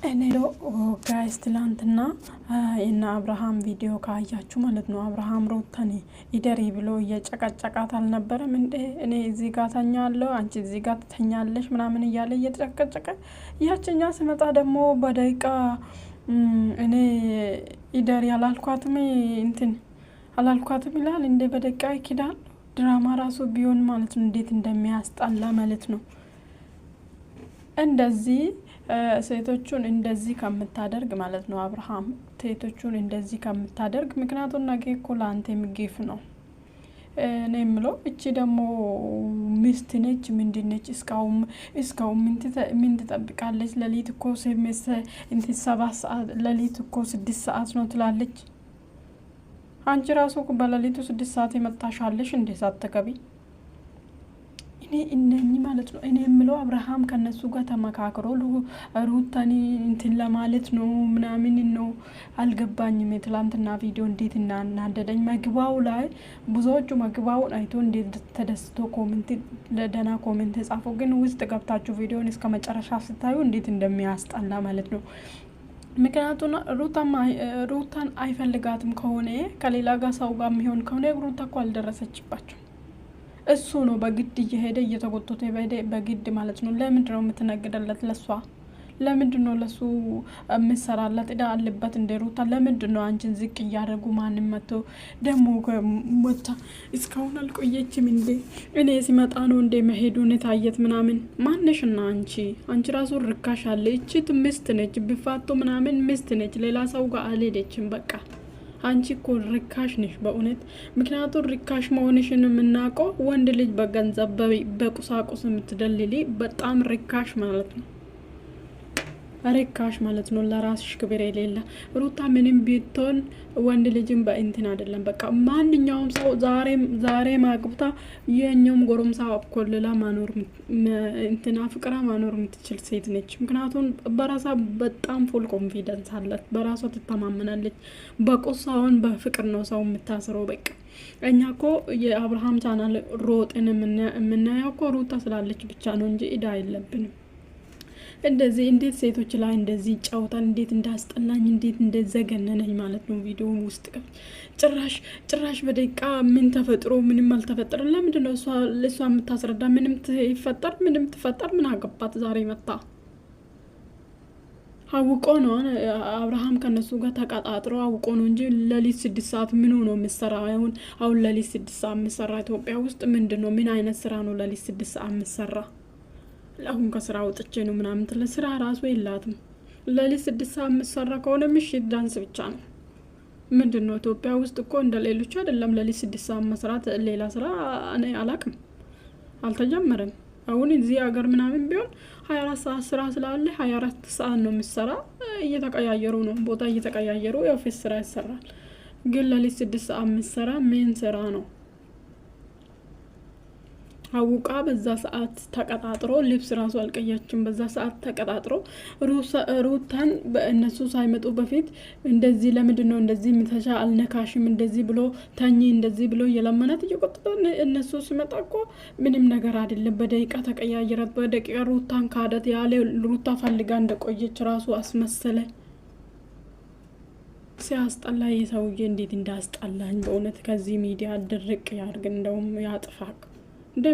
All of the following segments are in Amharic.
እኔ ጋይስ ትላንትና እና አብርሃም ቪዲዮ ካያችሁ ማለት ነው። አብርሃም ሩታን ኢደሪ ብሎ እየጨቀጨቃት አልነበረም እንዴ? እኔ እዚህ ጋር ተኛለሁ አንቺ እዚህ ጋር ትተኛለሽ ምናምን እያለ እየጨቀጨቀ ያችኛ ስመጣ ደግሞ በደቂቃ እኔ ኢደሪ አላልኳትም አላልኳትም ይላል እንዴ? በደቂቃ ይኪዳል። ድራማ ራሱ ቢሆን ማለት ነው እንዴት እንደሚያስጣላ ማለት ነው። እንደዚህ ሴቶቹን እንደዚህ ከምታደርግ ማለት ነው አብርሃም ሴቶቹን እንደዚህ ከምታደርግ፣ ምክንያቱም ነገ እኮ ለአንተ የሚገፍ ነው። እኔ የምለው እቺ ደግሞ ሚስት ነች ምንድን ነች? እስካሁን ምን ትጠብቃለች? ሌሊት እኮ ሴሜሰ እንት 7 ሰዓት ሌሊት እኮ 6 ሰዓት ነው ትላለች። አንቺ ራሱ በሌሊቱ 6 ሰዓት የመጣሻለሽ እንዴ ሳትገቢ? እነኚህ ማለት ነው እኔ የምለው አብርሃም ከነሱ ጋር ተመካክሮ ሩታኒ እንትን ለማለት ነው ምናምን ነው። አልገባኝም። የትላንትና ቪዲዮ እንዴት እናናደደኝ። መግባው ላይ ብዙዎቹ መግባውን አይቶ እንዴት ተደስቶ ኮሜንት ለደና ኮሜንት ጻፉ። ግን ውስጥ ገብታችሁ ቪዲዮን እስከ መጨረሻ ስታዩ እንዴት እንደሚያስጠላ ማለት ነው። ምክንያቱም ሩታን አይፈልጋትም ከሆነ ከሌላ ጋር ሰው ጋር የሚሆን ከሆነ ሩታ እኮ አልደረሰችባቸው። እሱ ነው በግድ እየሄደ እየተጎተተ በግድ ማለት ነው። ለምንድን ነው የምትነግደለት? ለሷ ለምንድን ነው ለሱ የምትሰራለት? እዳ አለበት እንደ ሩታ። ለምንድን ነው አንቺን ዝቅ እያደረጉ ማንም መጥቶ ደግሞ ወታ እስካሁን አልቆየችም እንዴ? እኔ ሲመጣ ነው እንደ መሄዱን ታየት ምናምን። ማንሽና አንቺ ራሱ ርካሽ አለ። እቺት ሚስት ነች፣ ቢፋቱ ምናምን ሚስት ነች። ሌላ ሰው ጋር አልሄደችም። በቃ አንቺ እኮ ርካሽ ነሽ በእውነት። ምክንያቱም ርካሽ መሆንሽን የምናውቀው ወንድ ልጅ በገንዘብ በቁሳቁስ የምትደልሊ በጣም ርካሽ ማለት ነው። ርካሽ ማለት ነው። ለራስሽ ክብር የሌለ ሩታ ምንም ቢትሆን ወንድ ልጅም በእንትን አይደለም። በቃ ማንኛውም ሰው ዛሬ ማግብታ የኛውም ጎረምሳ ኮልላ ማኖር እንትና ፍቅራ ማኖር የምትችል ሴት ነች። ምክንያቱም በራሷ በጣም ፉል ኮንፊደንስ አላት። በራሷ ትተማመናለች። በቁሳውን በፍቅር ነው ሰው የምታስረው። በቃ እኛ እኮ የአብርሃም ቻናል ሮጥን የምናየው እኮ ሩታ ስላለች ብቻ ነው እንጂ እዳ የለብንም። እንደዚህ እንዴት ሴቶች ላይ እንደዚህ ይጫወታል? እንዴት እንዳስጠላኝ እንዴት እንደዘገነነኝ ማለት ነው። ቪዲዮ ውስጥ ጭራሽ በደቂቃ ምን ተፈጥሮ ምንም አልተፈጠረም። ለምንድን ነው እሷ የምታስረዳ? ምንም ትፈጠር ምን አገባት? ዛሬ መጣ አውቆ ነው አብርሃም ከነሱ ጋር ተቀጣጥሮ አውቆ ነው እንጂ ሌሊት 6 ሰዓት ምን ሆኖ ምሰራ? አሁን ሌሊት 6 ሰዓት ምሰራ ኢትዮጵያ ውስጥ ምንድነው? ምን አይነት ስራ ነው ሌሊት 6 ሰዓት ምሰራ? አሁን ከስራ ወጥቼ ነው ምናምን ትለ ስራ ራሱ የላትም። ሌሊት 6 ሰዓት ምሰራ ከሆነ ምሽት ዳንስ ብቻ ነው። ምንድነው? ኢትዮጵያ ውስጥ እኮ እንደ ሌሎች አይደለም። ሌሊት 6 ሰዓት መስራት ሌላ ስራ እኔ አላቅም፣ አልተጀመረም። አሁን እዚህ ሀገር ምናምን ቢሆን 24 ሰዓት ስራ ስላለ 24 ሰዓት ነው ምሰራ። እየተቀያየሩ ነው ቦታ እየተቀያየሩ የኦፊስ ስራ ይሰራል። ግን ሌሊት 6 ሰዓት ምሰራ ምን ስራ ነው? አውቃ በዛ ሰዓት ተቀጣጥሮ ልብስ ራሱ አልቀያችም። በዛ ሰዓት ተቀጣጥሮ ሩታን በእነሱ ሳይመጡ በፊት እንደዚህ ለምንድን ነው እንደዚህ ምተሻ አልነካሽም እንደዚህ ብሎ ተኚ እንደዚህ ብሎ የለመናት እየቆጥቶ እነሱ ሲመጣ እኮ ምንም ነገር አይደለም። በደቂቃ ተቀያየረት። በደቂቃ ሩታን ካደት ያለ ሩታ ፈልጋ እንደቆየች ራሱ አስመሰለ። ሲያስጠላ የሰውዬ እንዴት እንዳስጠላኝ በእውነት። ከዚህ ሚዲያ ድርቅ ያድርግ፣ እንደውም ያጥፋቅ።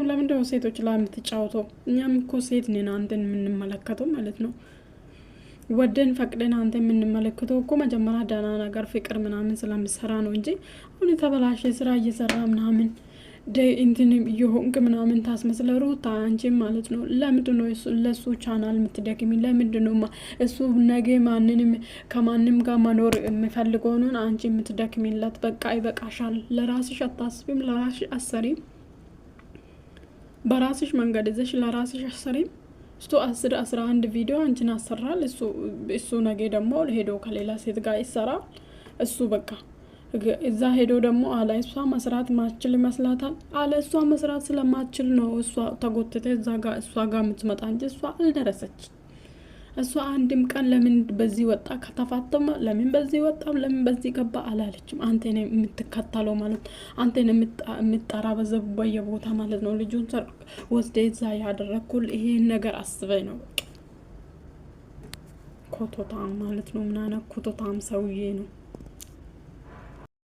ለምንድነው ሴቶች ላይ የምትጫወተው? እኛም እኮ ሴት ነን አንተን የምንመለከተው ማለት ነው። ወደን ፈቅደን አንተ የምንመለከተው እኮ መጀመሪያ ደህና ነገር ፍቅር ምናምን ስለምሰራ ነው እንጂ አሁን የተበላሸ ስራ እየሰራ ምናምን እንትን የሆንክ ምናምን ታስመስለ ሩታ አንቺም ማለት ነው። ለምንድነው ለሱ ቻናል የምትደክሚ? ለምንድነው እሱ ነገ ከማንም ጋር መኖር የሚፈልገው ነው አንቺ የምትደክሚለት? በቃ ይበቃሻል። ለራስሽ አታስቢም? ለራስሽ አሰሪም? በራስሽ መንገድ ይዘሽ ለራስሽ አሰሪም? እሱ 10-11 ቪዲዮ አንቺን አሰራል። እሱ ነገ ደግሞ ሄዶ ከሌላ ሴት ጋር ይሰራል። እሱ በቃ እዛ ሄዶ ደግሞ አለ እሷ መስራት ማችል ይመስላታል። አለ እሷ መስራት ስለማችል ነው እሷ ተጎትተ እዛ ጋር እሷ ጋር የምትመጣ እንጂ እሷ አልደረሰች። እሷ አንድም ቀን ለምን በዚህ ወጣ ከተፋተማ ለምን በዚህ ወጣ ለምን በዚህ ገባ አላለችም። አንተ ነህ የምትከታለው ማለት አንተ ነህ የምትጠራ በዘበየ ቦታ ማለት ነው። ልጁን ወስደ እዛ ያደረኩል ይሄን ነገር አስበይ ነው። ኮቶታም ማለት ነው። ምናነ ኮቶታም ሰውዬ ነው።